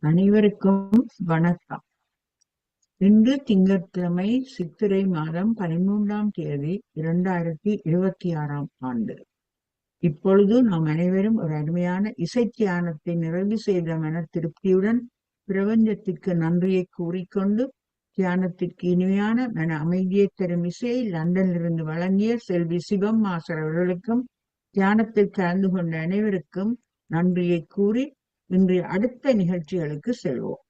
அனைவருக்கும் வணக்கம். இன்று திங்கட்கிழமை சித்திரை மாதம் 13ஆம் தேதி 2026ஆம் ஆண்டு. இப்பொழுது நாம் அனைவரும் ஒரு அருமையான இசை தியானத்தை நிறைவு செய்த மன திருப்தியுடன் பிரபஞ்சத்திற்கு நன்றியை கூறிக்கொண்டு தியானத்திற்கு இனிமையான மன அமைதியை தரும் இசையை லண்டனிலிருந்து வழங்கிய செல்வி சிவம் மாஸ்டர் அவர்களுக்கும் தியானத்தில் கலந்து கொண்ட அனைவருக்கும் நன்றியை கூறி இன்றைய அடுத்த நிகழ்ச்சிகளுக்கு செல்வோம்.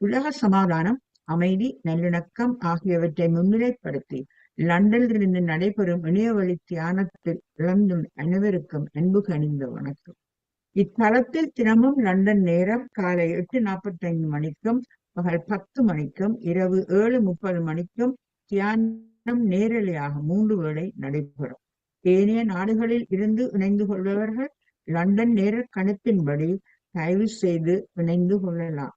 உலக சமாதானம், அமைதி, நல்லிணக்கம் ஆகியவற்றை முன்னிலைப்படுத்தி லண்டனிலிருந்து நடைபெறும் இணையவழி தியானத்தில் இழந்துள்ள அனைவருக்கும் அன்பு கனிந்த வணக்கம். இத்தலத்தில் தினமும் லண்டன் நேரம் காலை 8:45 மணிக்கும் பகல் 10 மணிக்கும் இரவு 7:30 மணிக்கும் தியானம் நேரலையாக 3 வேளை நடைபெறும். ஏனைய நாடுகளில் இருந்து இணைந்து கொள்பவர்கள் லண்டன் நேர கணக்கின்படி தயவு செய்து இணைந்து கொள்ளலாம்.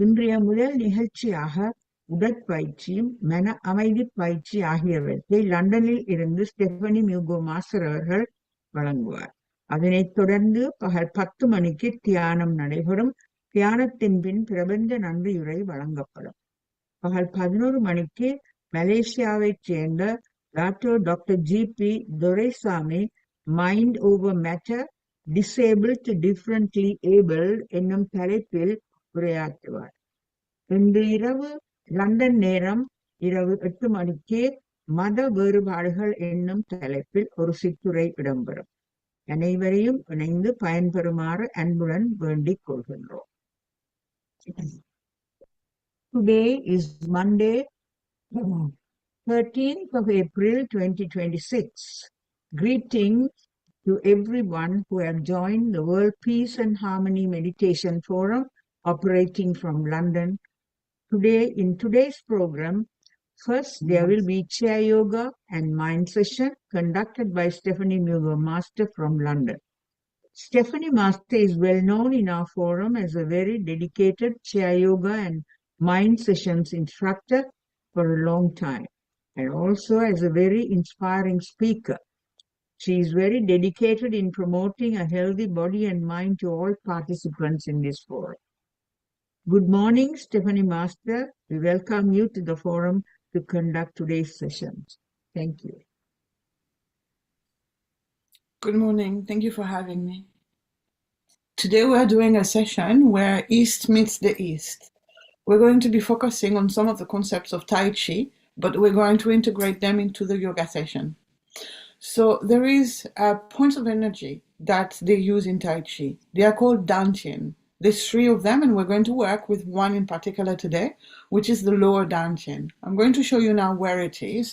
இன்றைய முதல் நிகழ்ச்சியாக உடற்பயிற்சியும் மன அமைதி பயிற்சி ஆகியவற்றை லண்டனில் இருந்து ஸ்டெஃபனி மியூகோ மாஸ்டர் அவர்கள் வழங்குவார். அதனைத் தொடர்ந்து பகல் 10 மணிக்கு தியானம் நடைபெறும். தியானத்தின் பின் பிரபஞ்ச நன்றியுரை வழங்கப்படும். பகல் 11 மணிக்கு மலேசியாவைச் சேர்ந்த doctor GP. Duraisamy mind over matter, disabled differently abled என்னும் தலைப்பில் உரையாற்றுவார். இன்று இரவு லண்டன் நேரம் இரவு 8 மணிக்கு மத வேறுபாடுகள் என்னும் தலைப்பில் ஒரு சிற்றுரை இடம்பெறும். அனைவரையும் இணைந்து பயன்பெறுமாறு அன்புடன் வேண்டிக் கொள்கின்றோம். Today is Monday, 13th of April 2026. Greetings to everyone who have joined the World Peace and Harmony Meditation Forum operating from London. In today's program, first there will be chair yoga and mind session conducted by Stephenie Mugo Master from London. Stephenie Master is well known in our forum as a very dedicated chair yoga and mind sessions instructor for a long time, and also as a very inspiring speaker. She is very dedicated in promoting a healthy body and mind to all participants in this forum. Good morning, Stephenie Master. We welcome you to the forum to conduct today's sessions. Thank you. Good morning. Thank you for having me. Today we are doing a session where East meets the East. We're going to be focusing on some of the concepts of Tai Chi, but we're going to integrate them into the yoga session. So there is points of energy that they use in Tai Chi. They are called Dantian. There's 3 of them, and we're going to work with one in particular today, which is the lower Dantian. I'm going to show you now where it is.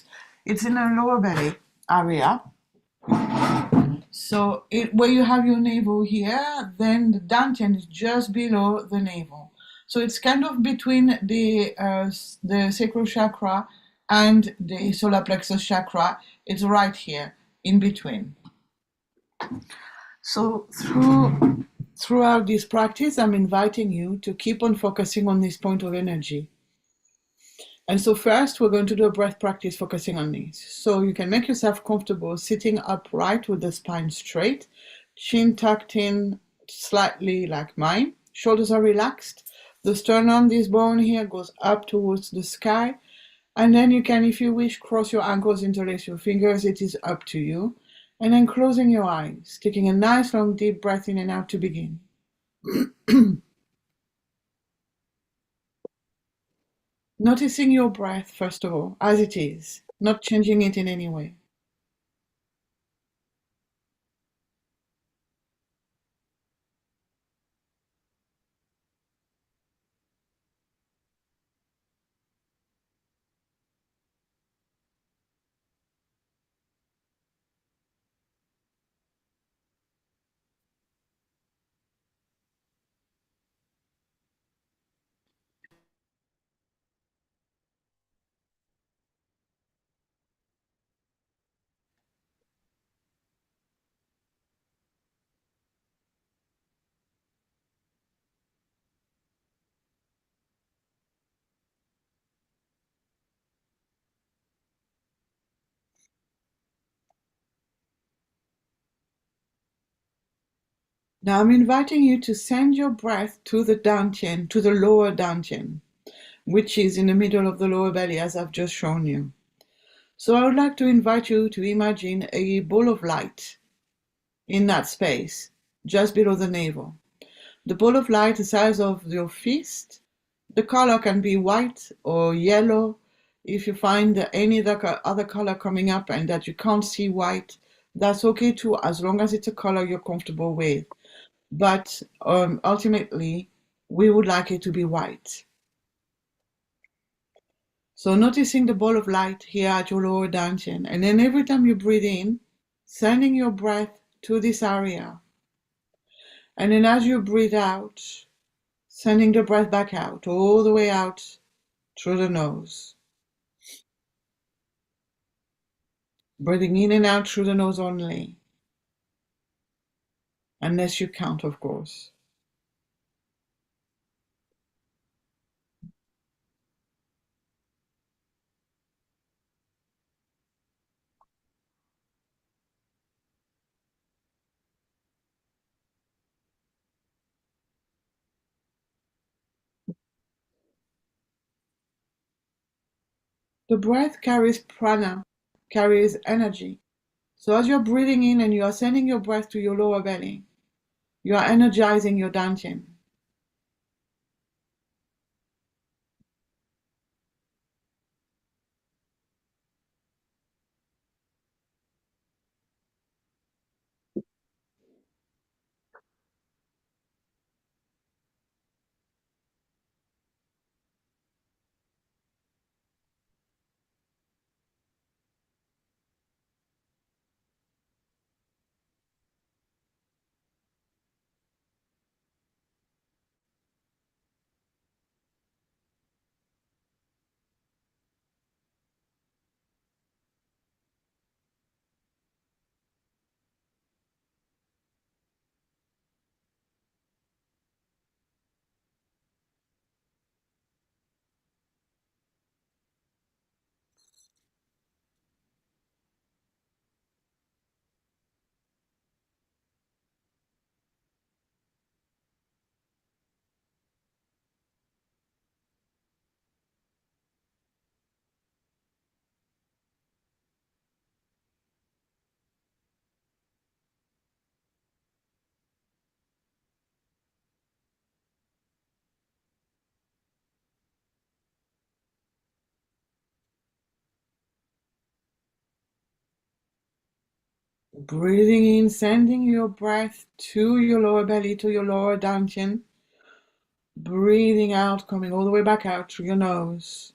It's in the lower belly area. So where you have your navel here, then the Dantian is just below the navel. So it's kind of between the sacral chakra and the solar plexus chakra. It's right here, in between. So throughout this practice, I'm inviting you to keep on focusing on this point of energy. And so first, we're going to do a breath practice focusing on this. So you can make yourself comfortable sitting upright with the spine straight, chin tucked in slightly like mine, shoulders are relaxed. The sternum, this bone here, goes up towards the sky. And then you can, if you wish, cross your ankles, interlace your fingers. It is up to you. And then closing your eyes, taking a nice long deep breath in and out to begin. Noticing your breath, first of all, as it is, not changing it in any way. Now I'm inviting you to send your breath to the dantian, to the lower dantian, which is in the middle of the lower belly, as I've just shown you. So I would like to invite you to imagine a ball of light in that space, just below the navel. The ball of light the size of your fist. The color can be white or yellow. If you find any other color coming up and that you can't see white, that's okay too, as long as it's a color you're comfortable with. But ultimately, we would like it to be white. So noticing the ball of light here at your lower dantian, and then every time you breathe in, sending your breath to this area. And then as you breathe out, sending the breath back out, all the way out through the nose. Breathing in and out through the nose only, unless you count, of course. The breath carries prana, carries energy. So as you're breathing in and you are sending your breath to your lower belly, you are energizing your dantian. Breathing in, sending your breath to your lower belly, to your lower dantian. Breathing out, coming all the way back out through your nose.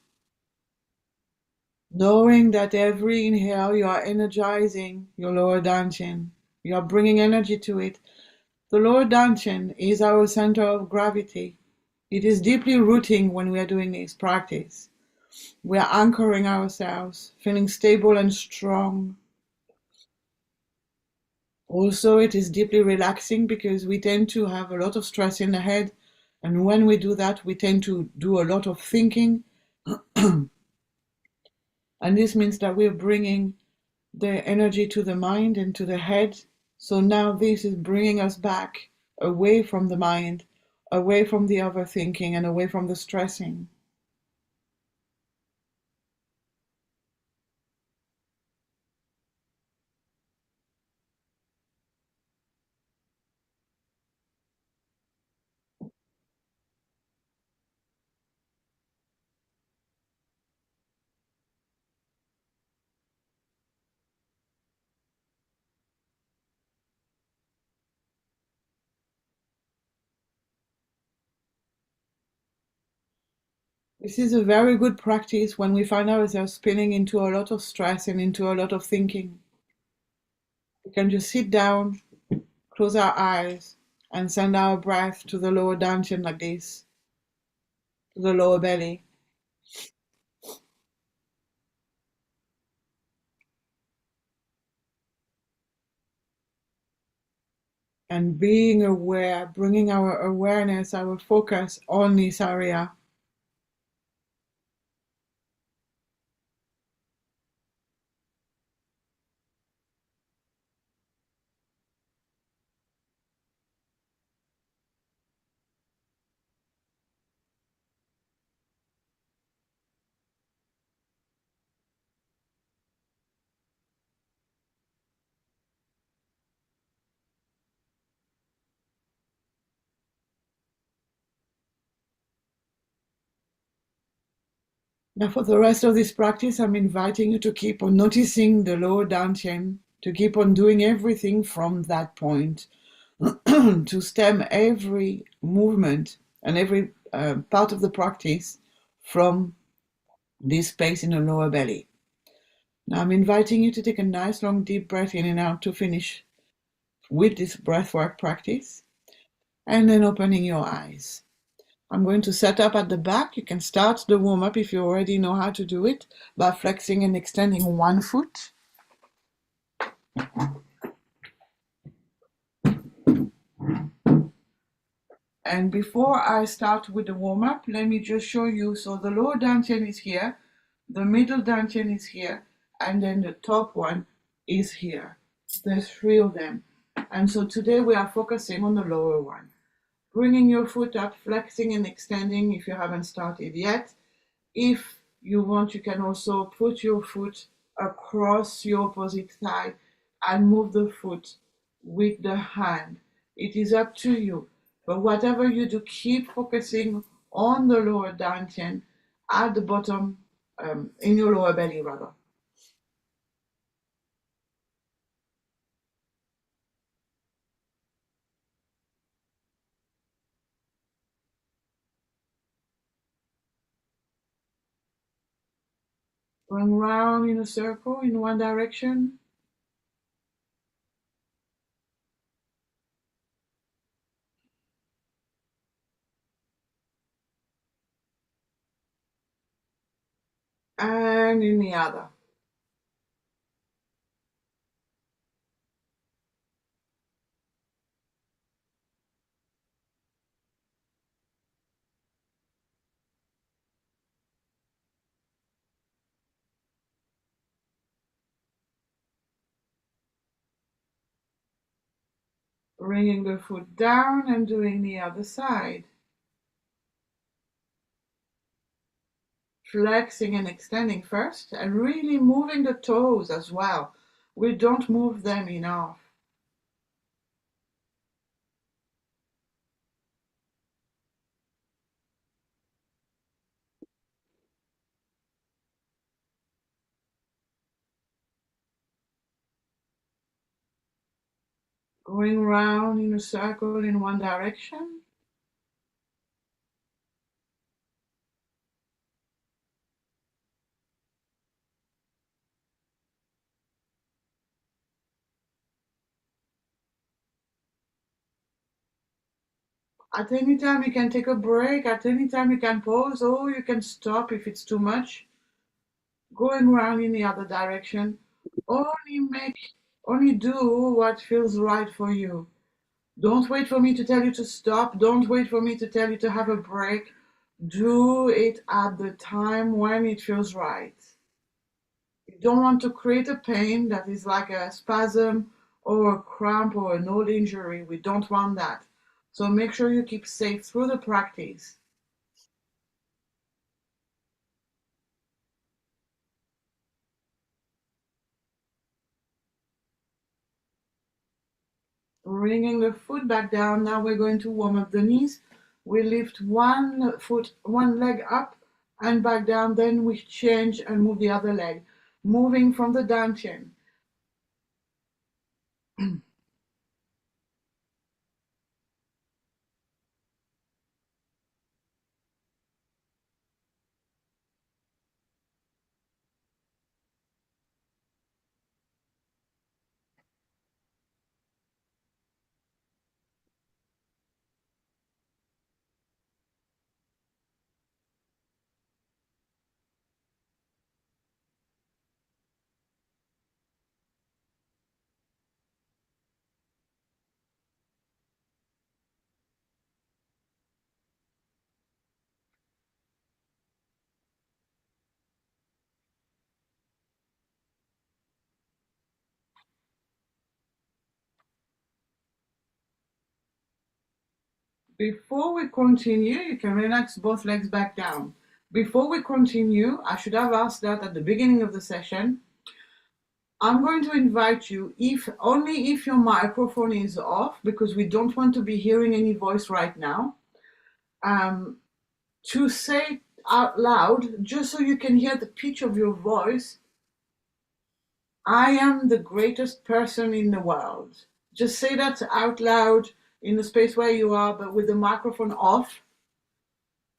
Knowing that every inhale you are energizing your lower dantian. You are bringing energy to it. The lower dantian is our center of gravity. It is deeply rooting when we are doing this practice. We are anchoring ourselves, feeling stable and strong. Also, it is deeply relaxing because we tend to have a lot of stress in the head. And when we do that, we tend to do a lot of thinking. And this means that we're bringing the energy to the mind and to the head. So now this is bringing us back away from the mind, away from the overthinking, and away from the stressing. This is a very good practice when we find ourselves spinning into a lot of stress and into a lot of thinking. We can just sit down, close our eyes, and send our breath to the lower dantian like this, to the lower belly. And being aware, bringing our awareness, our focus on this area. Now, for the rest of this practice, I'm inviting you to keep on noticing the lower dantian, to keep on doing everything from that point, to stem every movement and every part of the practice from this space in the lower belly. Now, I'm inviting you to take a nice long deep breath in and out to finish with this breathwork practice, and then opening your eyes. I'm going to set up at the back. You can start the warm-up if you already know how to do it by flexing and extending one foot. And before I start with the warm-up, let me just show you. So the lower dantian is here, the middle dantian is here, and then the top one is here. There's three of them. And so today we are focusing on the lower one. Bringing your foot up, flexing and extending if you haven't started yet. If you want, you can also put your foot across your opposite thigh and move the foot with the hand. It is up to you. But whatever you do, keep focusing on the lower dantian at the bottom, in your lower belly rather. Going round in a circle in one direction. And in the other. Bringing the foot down and doing the other side. Flexing and extending first and really moving the toes as well. We don't move them enough. Going round in a circle in one direction. At any time you can take a break, at any time you can pause, or you can stop if it's too much. Going around in the other direction. Only do what feels right for you. Don't wait for me to tell you to stop. Don't wait for me to tell you to have a break. Do it at the time when it feels right. You don't want to create a pain that is like a spasm or a cramp or an old injury. We don't want that. So make sure you keep safe through the practice. Bringing the foot back down. Now we're going to warm up the knees. We lift one foot, one leg up and back down. Then we change and move the other leg, moving from the dantian. Before we continue, you can relax both legs back down. Before we continue, I should have asked that at the beginning of the session. I'm going to invite you, if only if your microphone is off, because we don't want to be hearing any voice right now, to say out loud, just so you can hear the pitch of your voice. I am the greatest person in the world. Just say that out loud in the space where you are, but with the microphone off,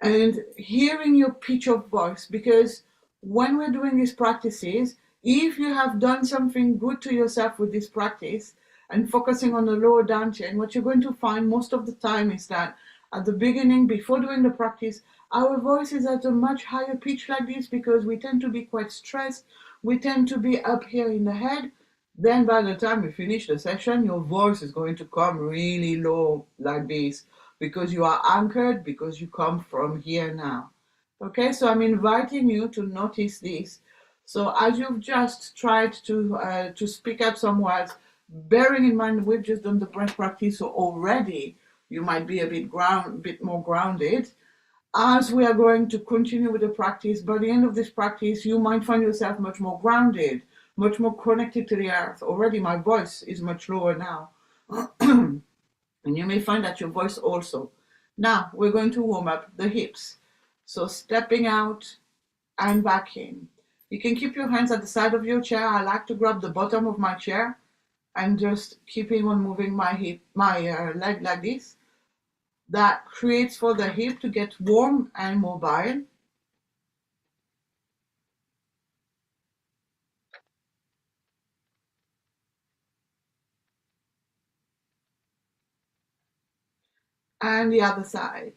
and hearing your pitch of voice. Because when we're doing these practices, if you have done something good to yourself with this practice and focusing on the lower down chain, what you're going to find most of the time is that at the beginning, before doing the practice, our voice is at a much higher pitch like this, because we tend to be quite stressed. We tend to be up here in the head. Then by the time you finish the session, your voice is going to come really low like this, because you are anchored, because you come from here now. Okay, so I'm inviting you to notice this. So as you've just tried to speak up some words, bearing in mind we've just done the breath practice, so already you might be a bit more grounded. As we are going to continue with the practice, by the end of this practice, you might find yourself much more grounded, much more connected to the earth. Already my voice is much lower now. And you may find that your voice also. Now we're going to warm up the hips. So stepping out and back in. You can keep your hands at the side of your chair. I like to grab the bottom of my chair and just keeping on moving my leg like this. That creates for the hip to get warm and mobile. And the other side.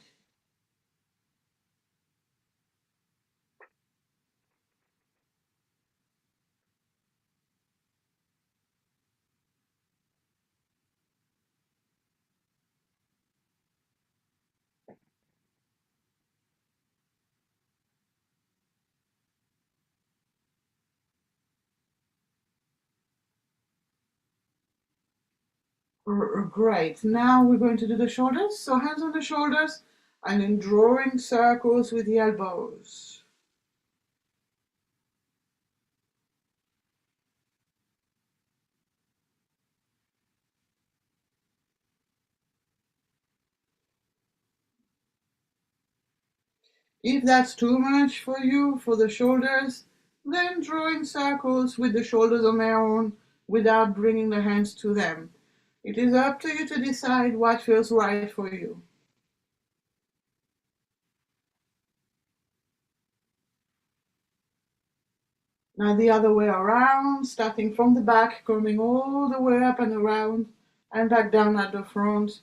Great. Now we're going to do the shoulders. So hands on the shoulders and then drawing circles with the elbows. If that's too much for you for the shoulders, then drawing circles with the shoulders on their own without bringing the hands to them. It is up to you to decide what feels right for you. Now the other way around, starting from the back, coming all the way up and around and back down at the front.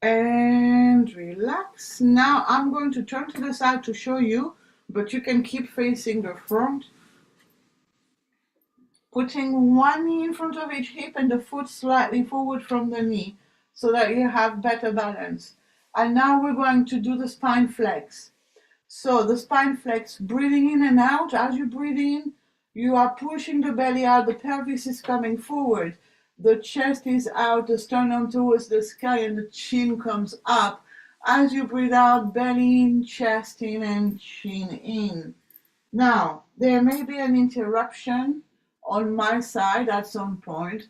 And relax. Now I'm going to turn to the side to show you, but you can keep facing the front. Putting one knee in front of each hip and the foot slightly forward from the knee so that you have better balance. And now we're going to do the spine flex. So the spine flex, breathing in and out. As you breathe in, you are pushing the belly out, the pelvis is coming forward, the chest is out, the sternum towards the sky, and the chin comes up. As you breathe out, belly in, chest in, and chin in. Now, there may be an interruption on my side at some point.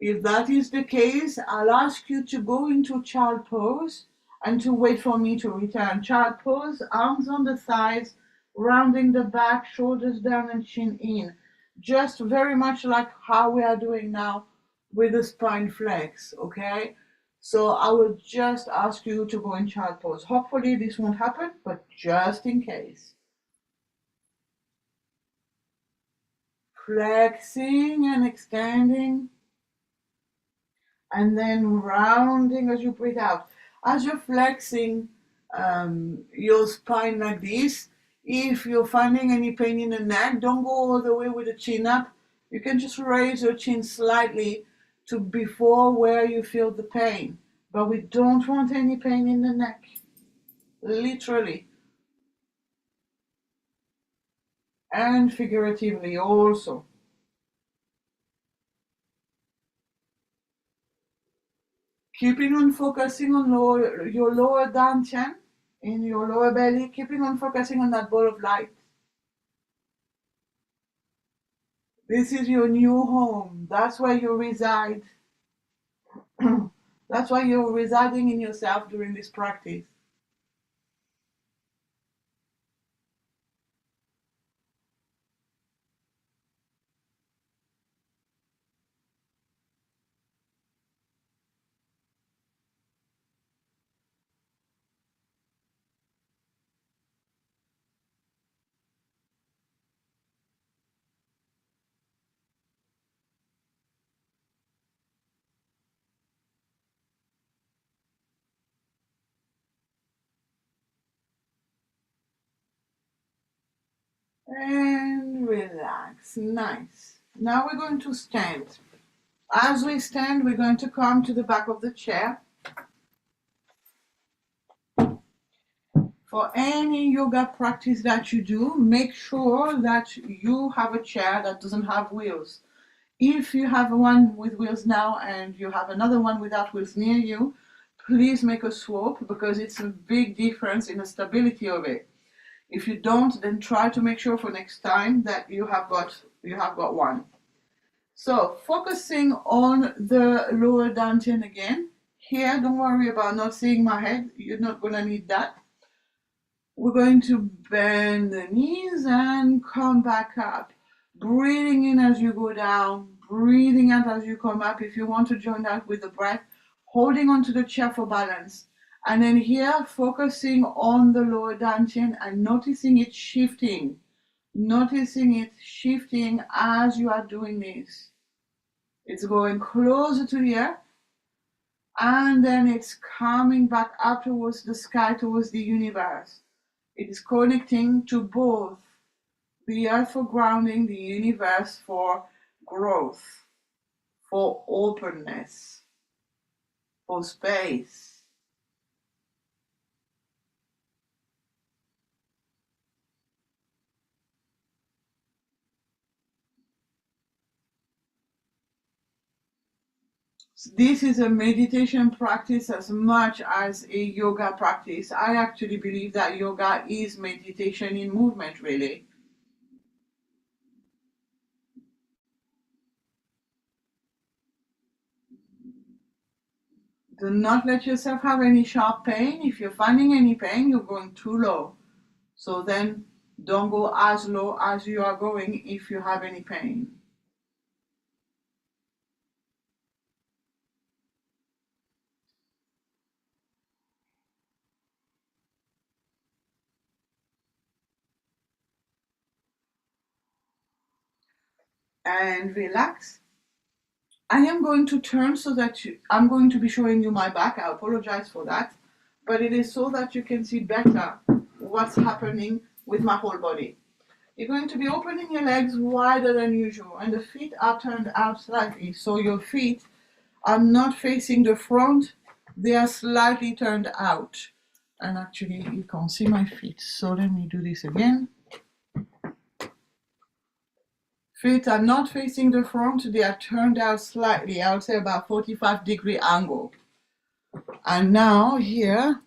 If that is the case, I'll ask you to go into child pose and to wait for me to return. Child pose, arms on the sides, rounding the back, shoulders down and chin in. Just very much like how we are doing now with the spine flex, okay? So I will just ask you to go in child pose. Hopefully this won't happen, but just in case. Flexing and extending, and then rounding as you breathe out. As you're flexing your spine like this, if you're finding any pain in the neck, don't go all the way with the chin up. You can just raise your chin slightly to before where you feel the pain. But we don't want any pain in the neck, literally and figuratively also. Keeping on focusing on your lower dantian, in your lower belly, keeping on focusing on that ball of light. This is your new home. That's where you reside. That's why you're residing in yourself during this practice. And relax. Nice. Now we're going to stand. As we stand, we're going to come to the back of the chair. For any yoga practice that you do, make sure that you have a chair that doesn't have wheels. If you have one with wheels now and you have another one without wheels near you, please make a swap, because it's a big difference in the stability of it. If you don't, then try to make sure for next time that you have got one. So focusing on the lower dantian again. Here, don't worry about not seeing my head. You're not going to need that. We're going to bend the knees and come back up. Breathing in as you go down, breathing out as you come up. If you want to join that with the breath, holding onto the chair for balance. And then here, focusing on the lower dantian and noticing it shifting. Noticing it shifting as you are doing this. It's going closer to the earth, and then it's coming back up towards the sky, towards the universe. It is connecting to both the earth for grounding, the universe for growth, for openness, for space. This is a meditation practice as much as a yoga practice. I actually believe that yoga is meditation in movement, really. Do not let yourself have any sharp pain. If you're finding any pain, you're going too low. So then don't go as low as you are going if you have any pain. And relax. I am going to turn so that I'm going to be showing you my back. I apologize for that. But it is so that you can see better what's happening with my whole body. You're going to be opening your legs wider than usual, and the feet are turned out slightly. So your feet are not facing the front, they are slightly turned out. And actually, you can't see my feet. So let me do this again. Feet are not facing the front, they are turned out slightly, I would say about 45-degree angle. And now here,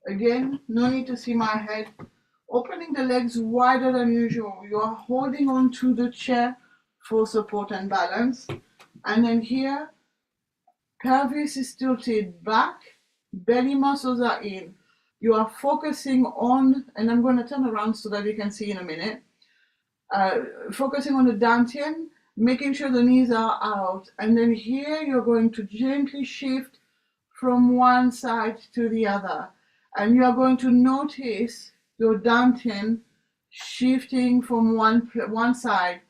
again, no need to see my head. Opening the legs wider than usual. You are holding on to the chair for support and balance. And then here, pelvis is tilted back, belly muscles are in. You are focusing on, and I'm going to turn around so that you can see in a minute. Focusing on the dantian, making sure the knees are out. And then here you're going to gently shift from one side to the other. And you are going to notice your dantian shifting from one side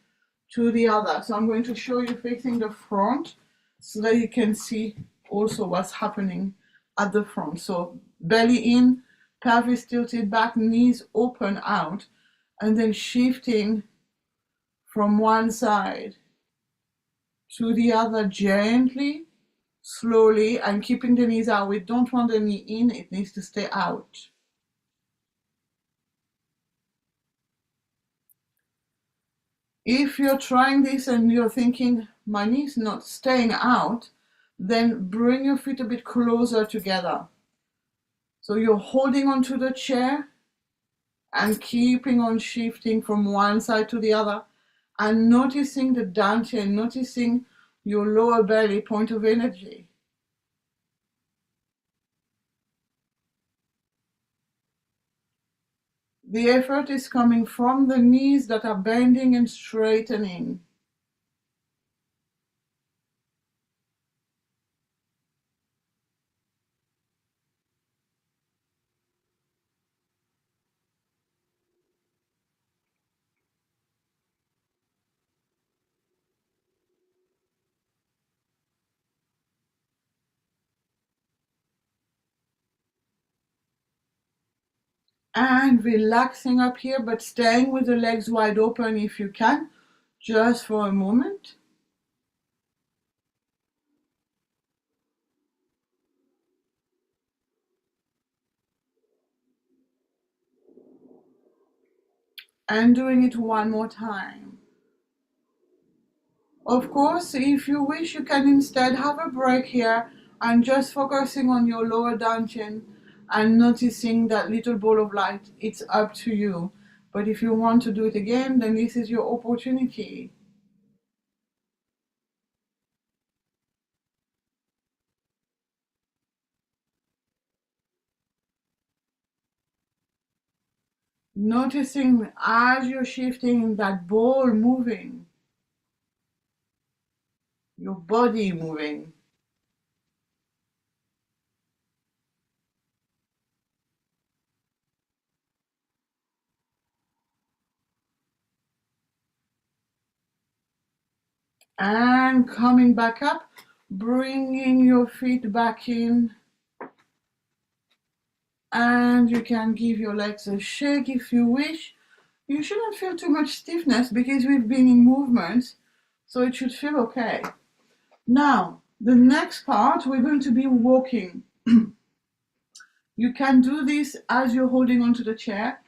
to the other. So I'm going to show you facing the front so that you can see also what's happening at the front. So belly in, pelvis tilted back, knees open out, and then shifting from one side to the other gently, slowly, and keeping the knees out. We don't want the knee in, it needs to stay out. If you're trying this and you're thinking, my knee's not staying out, then bring your feet a bit closer together. So you're holding onto the chair and keeping on shifting from one side to the other and noticing the dantian, noticing your lower belly point of energy. The effort is coming from the knees that are bending and straightening. And relaxing up here, but staying with the legs wide open if you can, just for a moment. And doing it one more time. Of course, if you wish, you can instead have a break here and just focusing on your lower dantian and noticing that little ball of light. It's up to you. But if you want to do it again, then this is your opportunity. Noticing as you're shifting that ball moving, your body moving. And coming back up, bringing your feet back in. And you can give your legs a shake if you wish. You shouldn't feel too much stiffness because we've been in movement, so it should feel okay. Now, the next part, we're going to be walking. You can do this as you're holding onto the chair.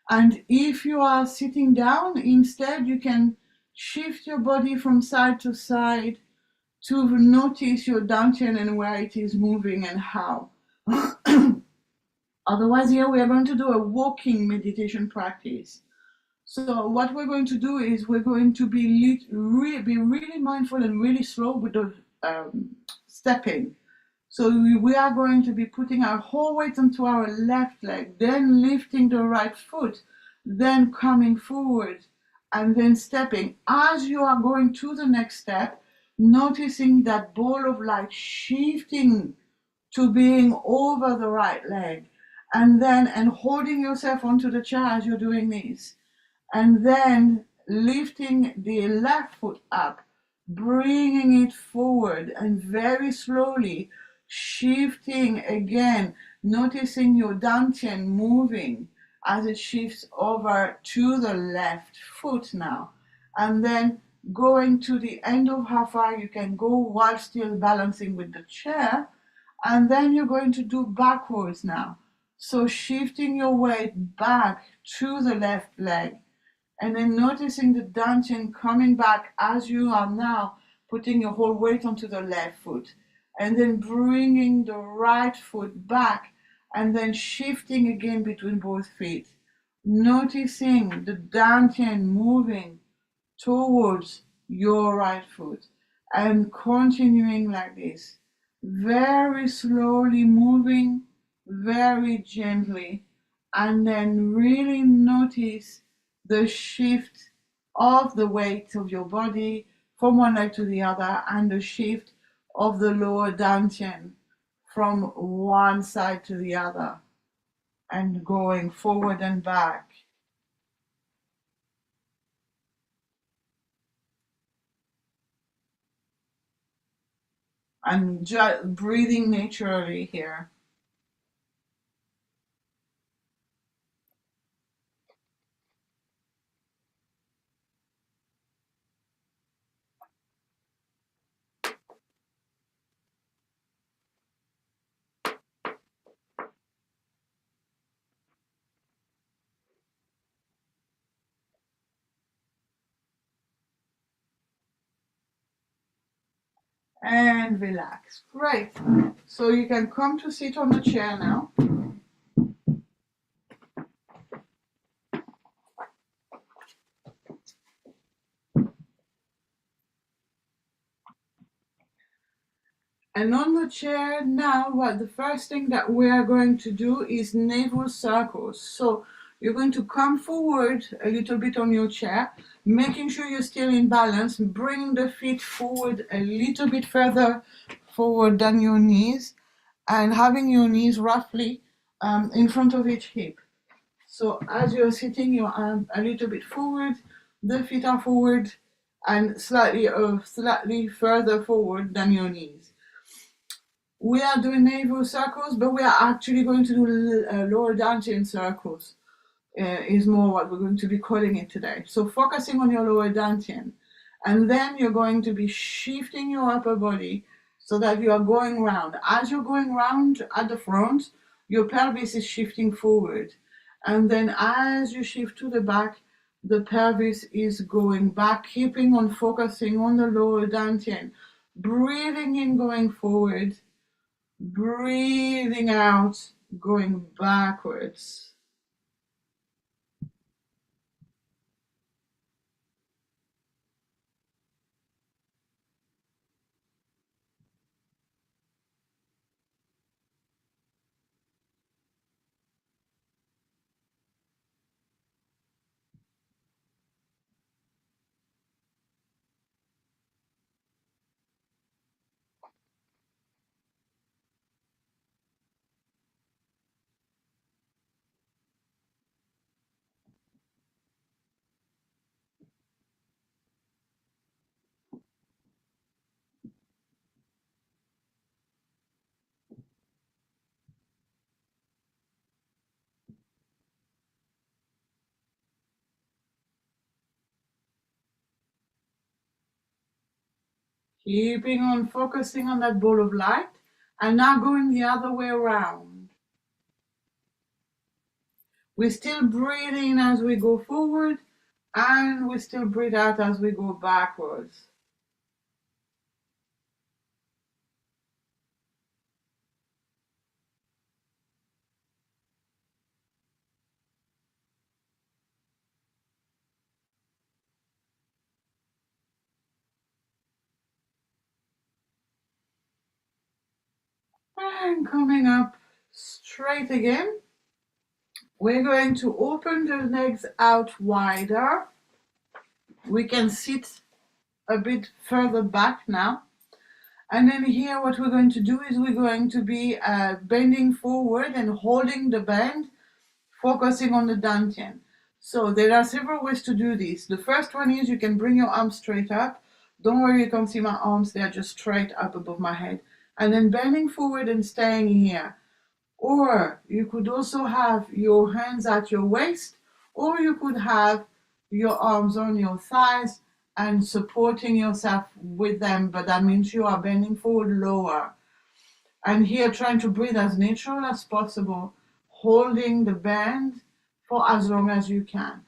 And if you are sitting down, instead, you can shift your body from side to side to notice your dantian and where it is moving and how. Otherwise, here we are going to do a walking meditation practice. So what we're going to do is we're going to be really mindful and really slow with the stepping. So we are going to be putting our whole weight onto our left leg, then lifting the right foot, then coming forward, and then stepping. As you are going to the next step, noticing that ball of light shifting to being over the right leg, and holding yourself onto the chair as you're doing this, and then lifting the left foot up, bringing it forward, and very slowly shifting again, noticing your dantian moving as it shifts over to the left foot now, and then going to the end of how far you can go while still balancing with the chair. And then you're going to do backwards now. So shifting your weight back to the left leg, and then noticing the dantian coming back as you are now putting your whole weight onto the left foot, and then bringing the right foot back, and then shifting again between both feet. Noticing the dantian moving towards your right foot, and continuing like this, very slowly moving, very gently, and then really notice the shift of the weight of your body from one leg to the other, and the shift of the lower dantian from one side to the other, and going forward and back. And just breathing naturally here. and relax. Great. So you can come to sit on the chair now. And on the chair now, the first thing that we are going to do is navel circles. So you're going to come forward a little bit on your chair, making sure you're still in balance, bring the feet forward a little bit further forward than your knees, and having your knees roughly in front of each hip. So as you're sitting, your arm a little bit forward, the feet are forward, and slightly further forward than your knees. We are doing navel circles, but we are actually going to do lower dantian circles, is more what we're going to be calling it today. So focusing on your lower dantian, and then you're going to be shifting your upper body so that you are going round. As you're going round at the front, your pelvis is shifting forward. And then as you shift to the back, the pelvis is going back, keeping on focusing on the lower dantian. Breathing in, going forward. Breathing out, going backwards. Keeping on focusing on that ball of light, and now going the other way around. We still breathe in as we go forward, and we still breathe out as we go backwards. And coming up straight again. We're going to open the legs out wider. We can sit a bit further back now. And then here what we're going to do is we're going to be bending forward and holding the bend, focusing on the dantian. So there are several ways to do this. The first one is you can bring your arms straight up. Don't worry, you can't see my arms, they're just straight up above my head. And then bending forward and staying here. Or you could also have your hands at your waist, or you could have your arms on your thighs and supporting yourself with them, but that means you are bending forward lower. And here trying to breathe as natural as possible, holding the bend for as long as you can.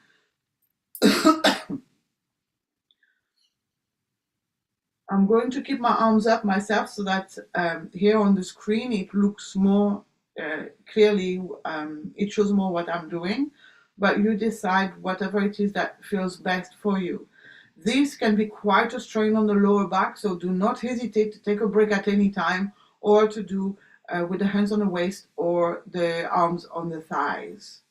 I'm going to keep my arms up myself so that here on the screen it looks more clearly, it shows more what I'm doing, but you decide whatever it is that feels best for you. This can be quite a strain on the lower back, so do not hesitate to take a break at any time or to do with the hands on the waist or the arms on the thighs.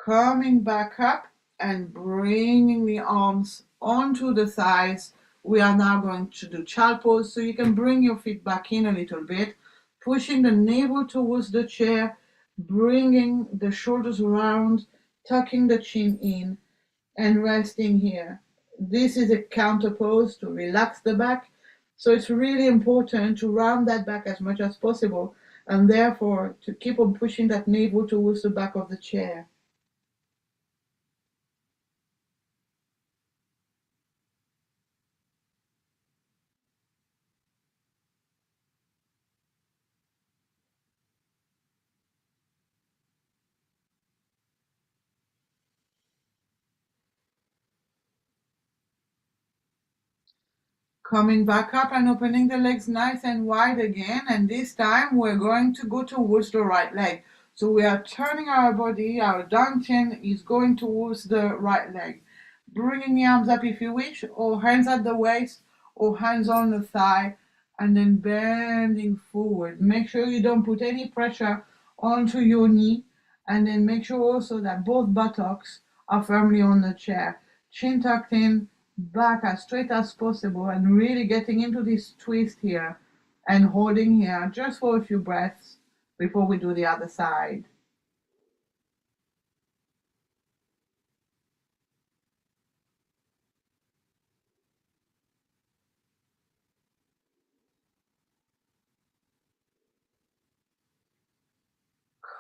Coming back up and bringing the arms onto the thighs. We are now going to do child pose, so you can bring your feet back in a little bit, pushing the navel towards the chair, bringing the shoulders around, tucking the chin in, and resting here. This is a counter pose to relax the back, so it's really important to round that back as much as possible, and therefore to keep on pushing that navel towards the back of the chair. Coming back up and opening the legs nice and wide again, and this time we're going to go towards the right leg. So we are turning our body, our dantian is going towards the right leg. Bringing the arms up if you wish, or hands at the waist, or hands on the thigh, and then bending forward. Make sure you don't put any pressure onto your knee, and then make sure also that both buttocks are firmly on the chair. Chin tucked in, back as straight as possible, and really getting into this twist here and holding here just for a few breaths before we do the other side.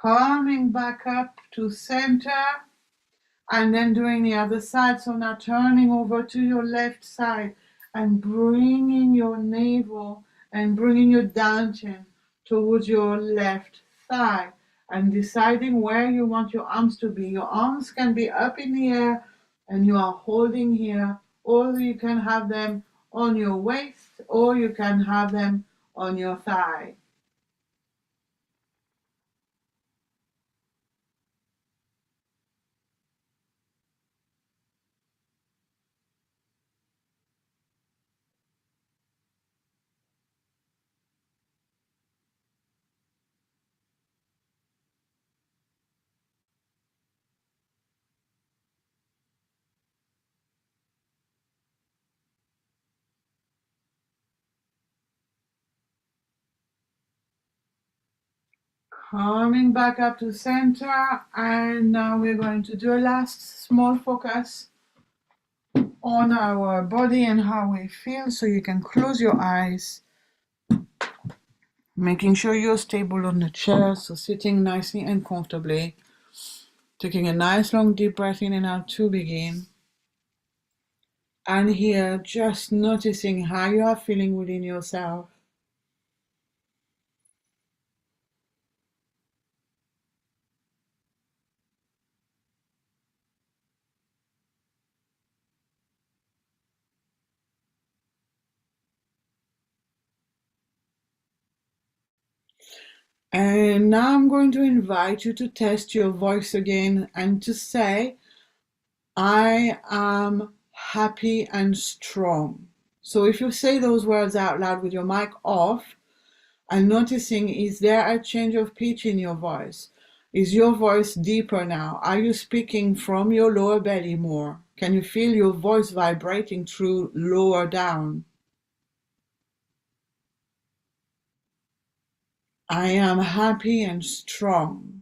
Coming back up to center and then doing the other side. So now turning over to your left side and bringing your navel and bringing your dantian towards your left thigh and deciding where you want your arms to be. Your arms can be up in the air and you are holding here, or you can have them on your waist, or you can have them on your thigh. Coming back up to center, and now we're going to do a last small focus on our body and how we feel. So you can close your eyes, making sure you're stable on the chair, so sitting nicely and comfortably. Taking a nice long deep breath in and out to begin. And here, just noticing how you are feeling within yourself. And now I'm going to invite you to test your voice again and to say, I am happy and strong. So if you say those words out loud with your mic off, I'm noticing, is there a change of pitch in your voice? Is your voice deeper now? Are you speaking from your lower belly more? Can you feel your voice vibrating through lower down? I am happy and strong.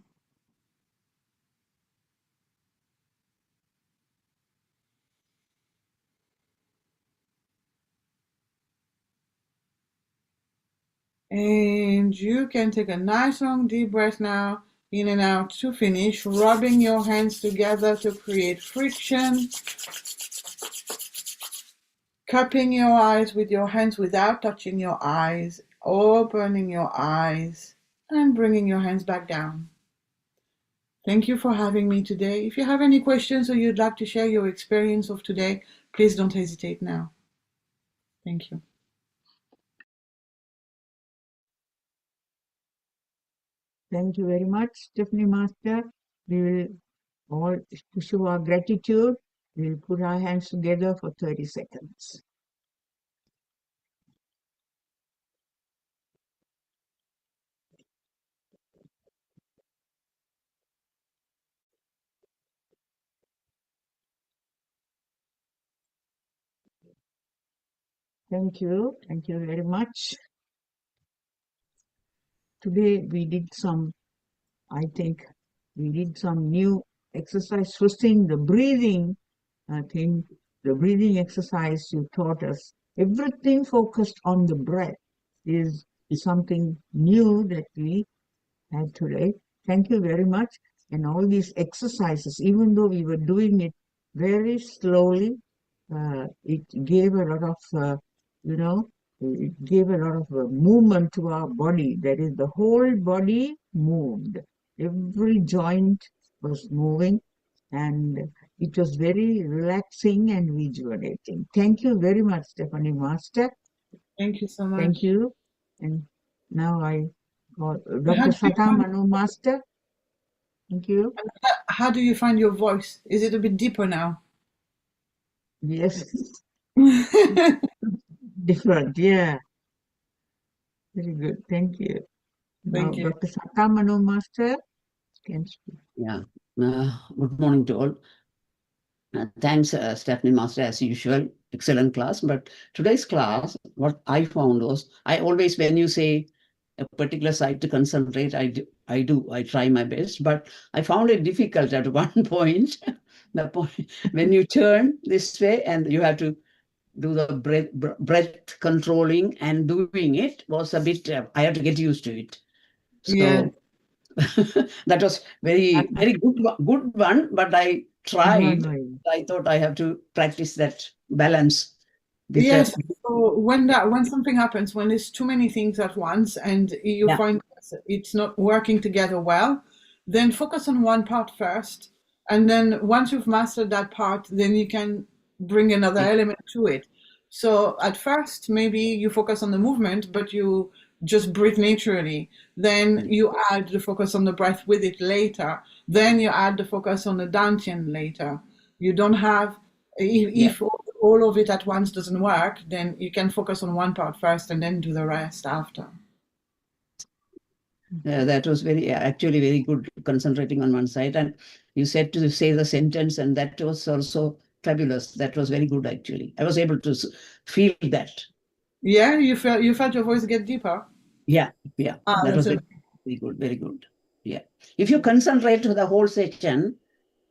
And you can take a nice long deep breath now, in and out to finish, rubbing your hands together to create friction. Cupping your eyes with your hands without touching your eyes, opening your eyes, and bringing your hands back down. Thank you for having me today. If you have any questions or you'd like to share your experience of today, please don't hesitate now. Thank you. Thank you very much, Stephenie Master. We will all, to show our gratitude, we will put our hands together for 30 seconds. Thank you. Thank you very much. Today we did some, I think, we did some new exercise. First thing, the breathing thing, the breathing exercise you taught us. Everything focused on the breath is something new that we had today. Thank you very much. And all these exercises, even though we were doing it very slowly, it gave a lot of, it gave a lot of movement to our body. That is, the whole body moved. Every joint was moving. And It was very relaxing and rejuvenating. Thank you very much, Stephenie Master. Thank you so much. Thank you. And now I call How Dr. do you Sata find- Manu Master. Thank you. How do you find your voice? Is it a bit deeper now? Yes. Different, yeah. Very good. Thank you. Now, Thank you. Dr. Sata Manu Master can speak. Yeah. Good morning to all. Thanks, Stephenie Master, as usual. Excellent class. But today's class, what I found was, I always, when you say a particular site to concentrate, I try my best. But I found it difficult at one point. The point when you turn this way and you have to do the breath controlling and doing it was a bit. I had to get used to it. So. Yeah. That was very good one, but I tried. I thought I have to practice that balance. Yes. So when something happens, when there's too many things at once and you find it's not working together well, then focus on one part first. And then once you've mastered that part, then you can bring another element to it. So at first, maybe you focus on the movement, but you just breathe naturally. Then you add the focus on the breath with it later. Then you add the focus on the dantian later. You don't have, if all of it at once doesn't work, then you can focus on one part first and then do the rest after. That was actually very good, concentrating on one side. And you said to say the sentence, and that was also fabulous. That was very good, actually. I was able to feel that. Yeah, you felt your voice get deeper? Yeah. That was very good. Yeah. If you concentrate to the whole section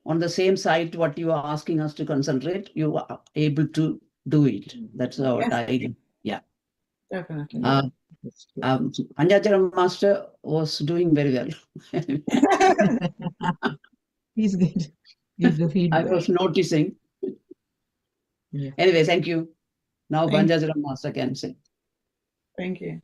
on the same site, what you are asking us to concentrate, you are able to do it. That's what I do. Yeah. Definitely. Anjacharam Master was doing very well. He's good. Give the feedback. I was noticing. Yeah. Anyway, thank you. Now Anjacharam Master can say. Thank you.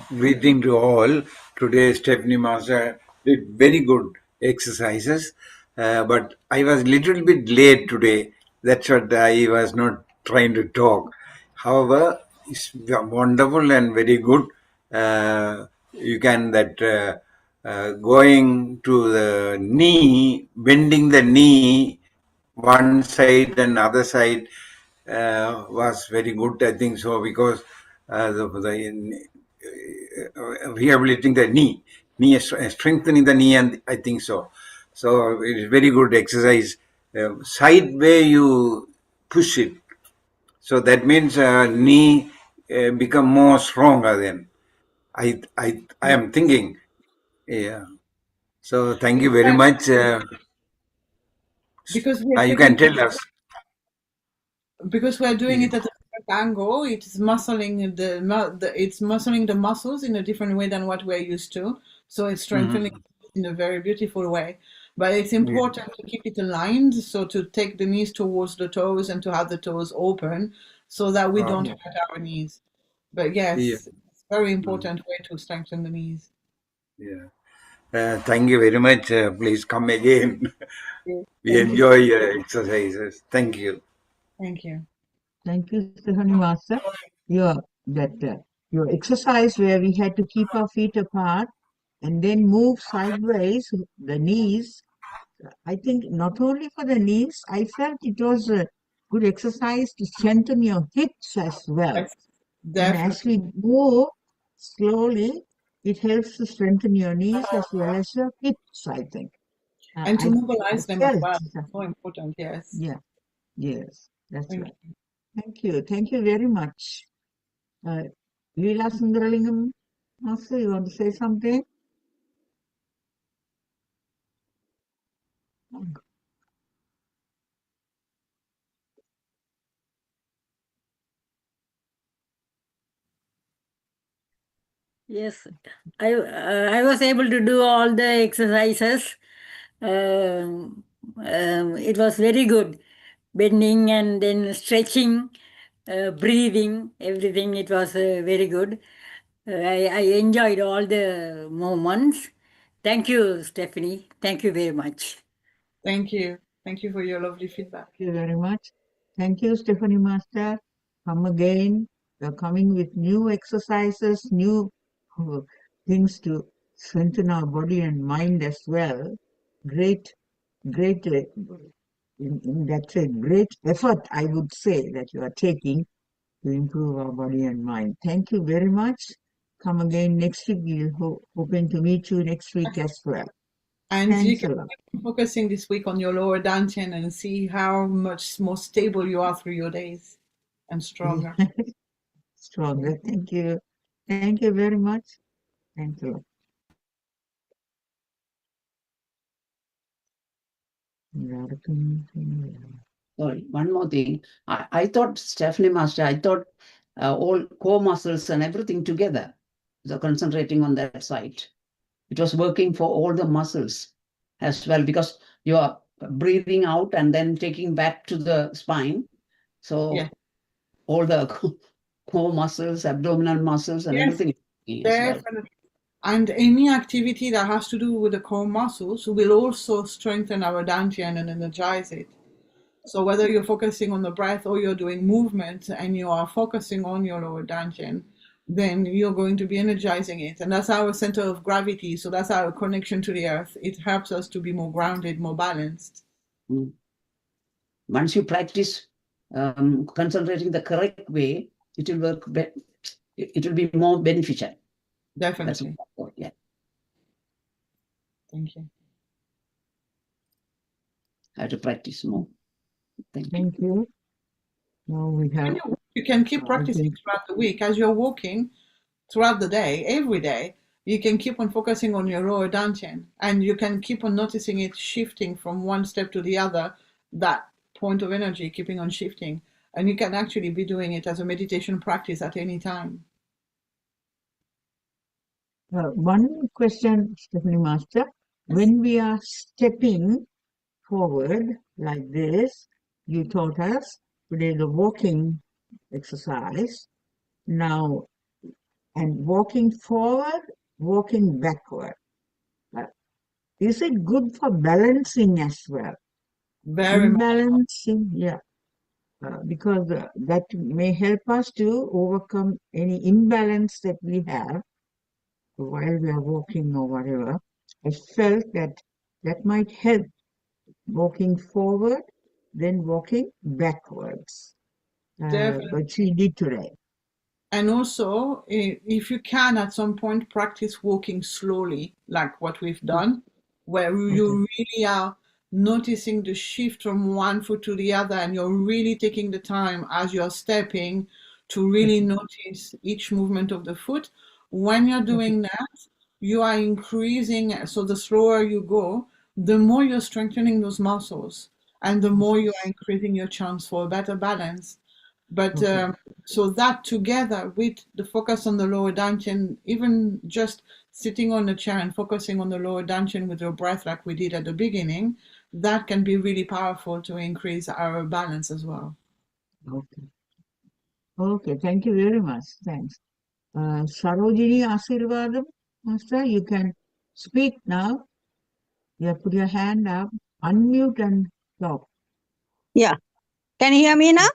Greeting to all. Today, Stephenie Master did very good exercises, but I was a little bit late today. That's what I was not trying to talk. However, it's wonderful and very good. You can going to the knee, bending the knee, one side and other side was very good. I think so because the rehabilitating the knee, strengthening the knee, and I think so. So it is very good exercise. Side way you push it, so that means knee become more stronger. Then I am thinking, yeah. So thank you very much. Because we are You can tell us. Because we are doing it at a different angle, it's muscling it's muscling the muscles in a different way than what we're used to. So it's strengthening in a very beautiful way. But it's important to keep it aligned, so to take the knees towards the toes and to have the toes open so that we don't hurt our knees. But yes, it's a very important way to strengthen the knees. Yeah. Thank you very much. Please come again. We enjoy your exercises. Thank you. Thank you. Thank you, Stephenie Master. Your exercise where we had to keep our feet apart and then move sideways, the knees. I think not only for the knees, I felt it was a good exercise to strengthen your hips as well. Yes, and as we move slowly, it helps to strengthen your knees as well as your hips, I think. And to mobilize them as well. So important, yes. Yeah, yes, that's right. Thank you. Thank you very much. Leela Sundaralingam, Master, you want to say something? Yes, I was able to do all the exercises. It was very good. Bending and then stretching, breathing, everything. It was very good. I enjoyed all the moments. Thank you, Stephenie. Thank you very much. Thank you. Thank you for your lovely feedback. Thank you very much. Thank you, Stephenie Master. Come again. You're coming with new exercises, new uh, things to strengthen our body and mind as well. Great, great, in that way, great effort, I would say, that you are taking to improve our body and mind. Thank you very much. Come again next week. We're hoping to meet you next week as well. And you Thanks a can lot. keep focusing this week on your lower dantian and see how much more stable you are through your days and stronger. Stronger. Thank you. Thank you very much. Thank you. Sorry, one more thing. I thought, Stephenie Master, I thought all core muscles and everything together. So concentrating on that side. It was working for all the muscles as well, because you are breathing out and then taking back to the spine. So Yeah. all the core muscles, abdominal muscles, and Yes, everything as well. definitely. And any activity that has to do with the core muscles will also strengthen our dantian and energize it. So whether you're focusing on the breath or you're doing movement and you are focusing on your lower dantian, then you're going to be energizing it. And that's our center of gravity. So that's our connection to the earth. It helps us to be more grounded, more balanced. Once you practice concentrating the correct way, it will work. It will be more beneficial. Definitely. Yeah. Thank you. I have to practice more. Thank you. Now we have. You can keep practicing throughout the week as you're walking throughout the day, every day. You can keep on focusing on your lower dantian, and you can keep on noticing it shifting from one step to the other, that point of energy keeping on shifting. And you can actually be doing it as a meditation practice at any time. One question, Stephenie Master. When we are stepping forward like this, you taught us today the walking exercise. Now, and walking forward, walking backward. Is it good for balancing as well? Very much. Imbalancing, yeah. Because that may help us to overcome any imbalance that we have while we are walking or whatever. I felt that that might help walking forward, then walking backwards. But she did today. And also, if you can at some point practice walking slowly, like what we've done, where you really are noticing the shift from one foot to the other, and you're really taking the time as you're stepping to really notice each movement of the foot. When you're doing that, you are increasing, so the slower you go, the more you're strengthening those muscles, and the more you are increasing your chance for a better balance. But so that together with the focus on the lower dantian, even just sitting on a chair and focusing on the lower dantian with your breath like we did at the beginning, that can be really powerful to increase our balance as well. Okay. Okay, thank you very much. Thanks. Sarojini Asirvadam, Master, you can speak now. You put your hand up, unmute and talk. Yeah. Can you hear me now?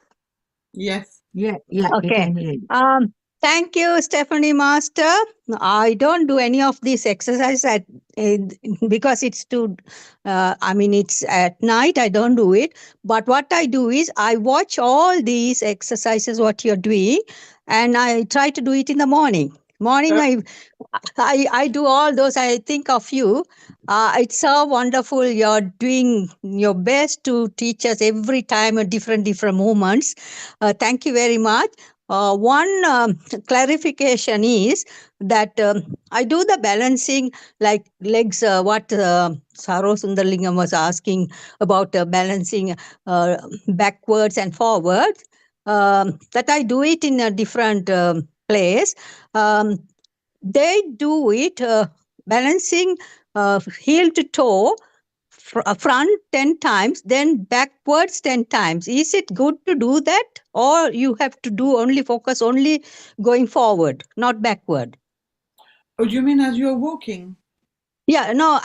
Yes. Yeah, we Okay. can hear you. Thank you, Stephenie Master. I don't do any of these exercises because it's too, it's at night. I don't do it. But what I do is I watch all these exercises, what you're doing, and I try to do it in the morning. I do all those. I think of you. It's so wonderful. You're doing your best to teach us every time a different movements. Thank you very much. One clarification is that I do the balancing like legs, what Saro Sundarlingam was asking about balancing backwards and forwards. That I do it in a different place. They do it balancing heel to toe, front 10 times, then backwards 10 times. Is it good to do that, or you have to do only focus only going forward, not backward? Oh, do you mean as you're walking? Yeah, no,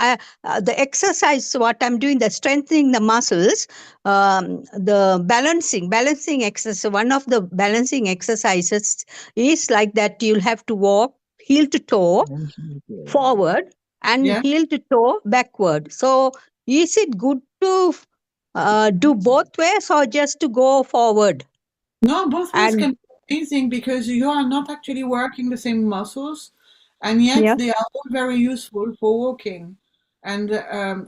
the exercise, what I'm doing, the strengthening the muscles, the balancing exercise, one of the balancing exercises is like that you'll have to walk heel to toe forward and Yeah. heel to toe backward. So is it good to do both ways or just to go forward? No, both ways And can be amazing because you are not actually working the same muscles, and yet yeah. they are all very useful for walking and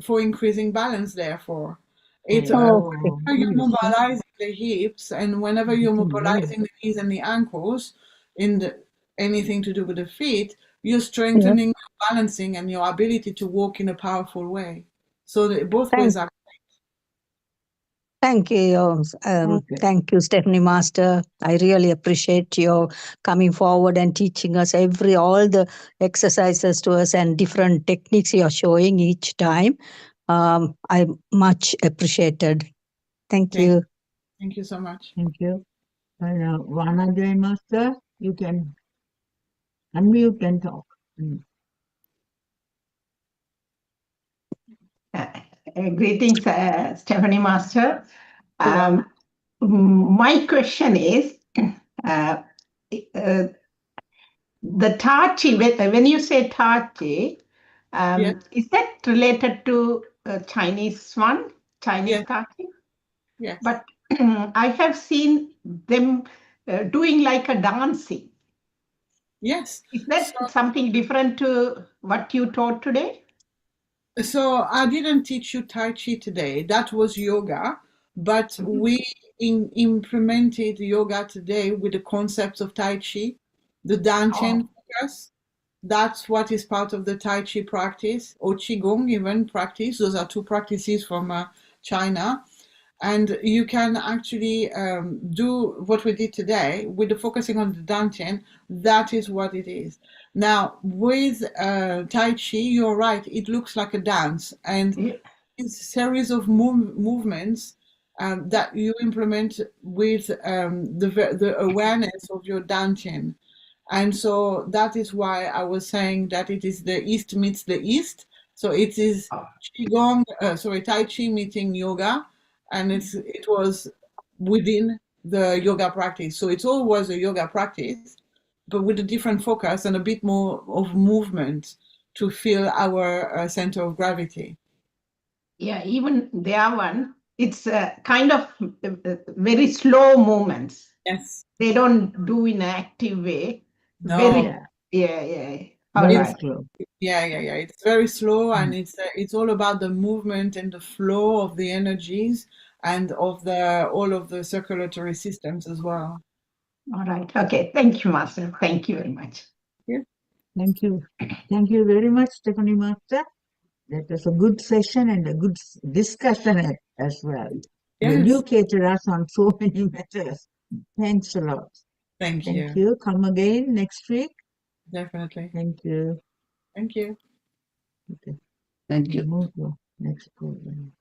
for increasing balance. Therefore, it's Okay. whenever you're mobilizing the hips and whenever you're mobilizing the knees and the ankles in the anything to do with the feet, you're Yeah. strengthening your balancing and your ability to walk in a powerful way. So both Thank ways are. Thank you. Okay. Thank you, Stephenie Master. I really appreciate your coming forward and teaching us all the exercises to us and different techniques you're showing each time. I much appreciated. Thank you. Thank you so much. Thank you. Vana Master, you can unmute and talk. Greetings, Stephenie Master. My question is, uh, the Tai Chi, when you say Tai Chi, Yes. is that related to Chinese Yes. Tai Chi? Yes. But I have seen them doing like a dancing. Yes. Is that something different to what you taught today? So I didn't teach you Tai Chi today. That was yoga, but we implemented yoga today with the concepts of Tai Chi, the Dantian focus. That's what is part of the Tai Chi practice, or Qigong even practice. Those are two practices from China. And you can actually do what we did today with the focusing on the Dantian. That is what it is. Now, with Tai Chi, you're right, it looks like a dance. And it's a series of movements that you implement with the awareness of your Dantian. And so that is why I was saying that it is the East meets the East. So it is Tai Chi meeting yoga, and it was within the yoga practice. So it all was a yoga practice, but with a different focus and a bit more of movement to feel our center of gravity. Yeah, even their one, it's kind of very slow movements. Yes. They don't do in an active way. No. Very, yeah. All Very right. slow. Yeah. It's very slow, and it's all about the movement and the flow of the energies and of all of the circulatory systems as well. All right. Okay. Thank you, Master. Thank you very much. Yeah. Thank you. Thank you very much, Stephenie Master. That was a good session and a good discussion as well. You Yes. educated us on so many matters. Thanks a lot. Thank you. Thank you. Come again next week. Definitely. Thank you. Thank you. Okay. Thank you. Move to next program.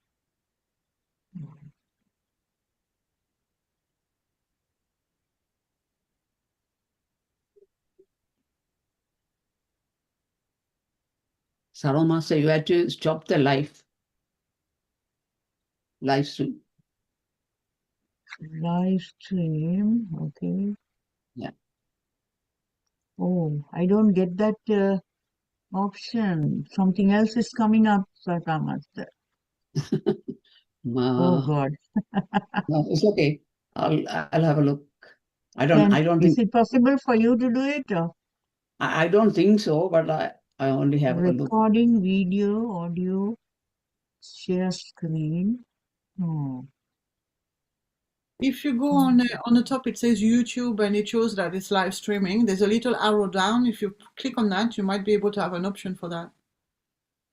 Sarva Master, you had to stop the live stream. Live stream. Okay. Yeah. Oh, I don't get that option. Something else is coming up, Sarva Master. Oh God. No, it's okay. I'll have a look. I don't Is think it possible for you to do it? Or I don't think so, but I only have a look. recording video, audio, share screen. Oh. If you go on the top, it says YouTube, and it shows that it's live streaming. There's a little arrow down. If you click on that, you might be able to have an option for that.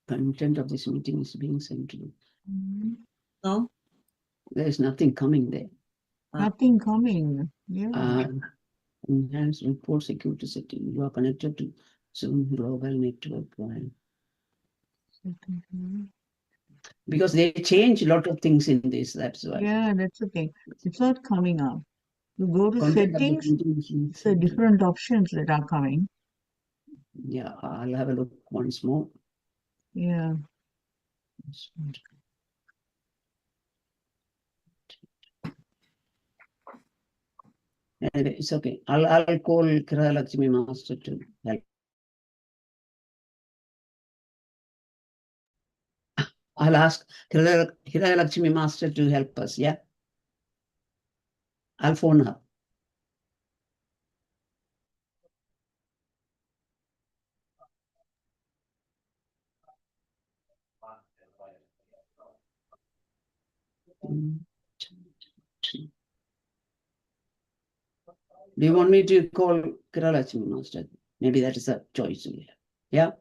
Content of this meeting is being sent to you. No? There is nothing coming there. Nothing coming. Yeah. Enhanced report security setting. You are connected to Zoom global network. Because they change a lot of things in this, that's why. Yeah, that's the thing. It's not coming up. You go to Content of the settings, meeting is being it's the sent to you. different options that are coming. Yeah, I'll have a look once more. Yeah. Anyway, it's okay. I'll call Kiralakshmi Master to help. I'll ask Kiralakshmi Master to help us, yeah? I'll phone her. Do you want me to call Kiralakshmi Master? Maybe that is a choice. Yeah?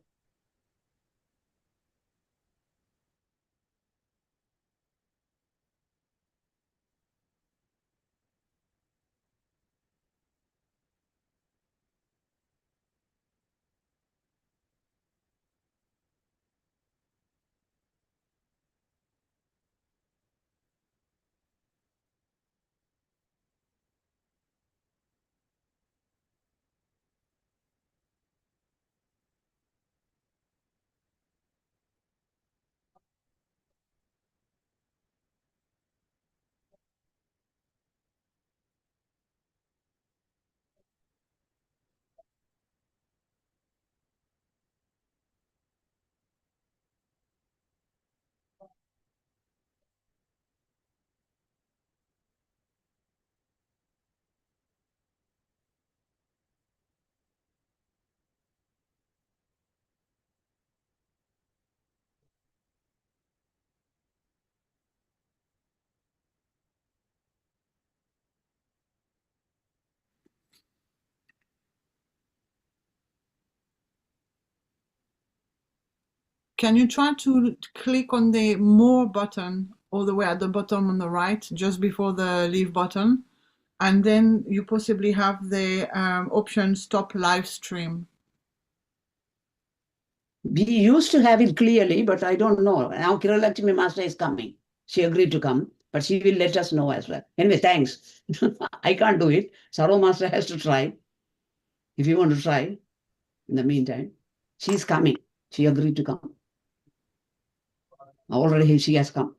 Can you try to click on the More button all the way at the bottom on the right, just before the Leave button? And then you possibly have the option Stop Live Stream. We used to have it clearly, but I don't know. Now Kiralakshmi Master is coming. She agreed to come, but she will let us know as well. Anyway, thanks. I can't do it. Saro Master has to try. If you want to try, in the meantime, she's coming. She agreed to come. Already she has come.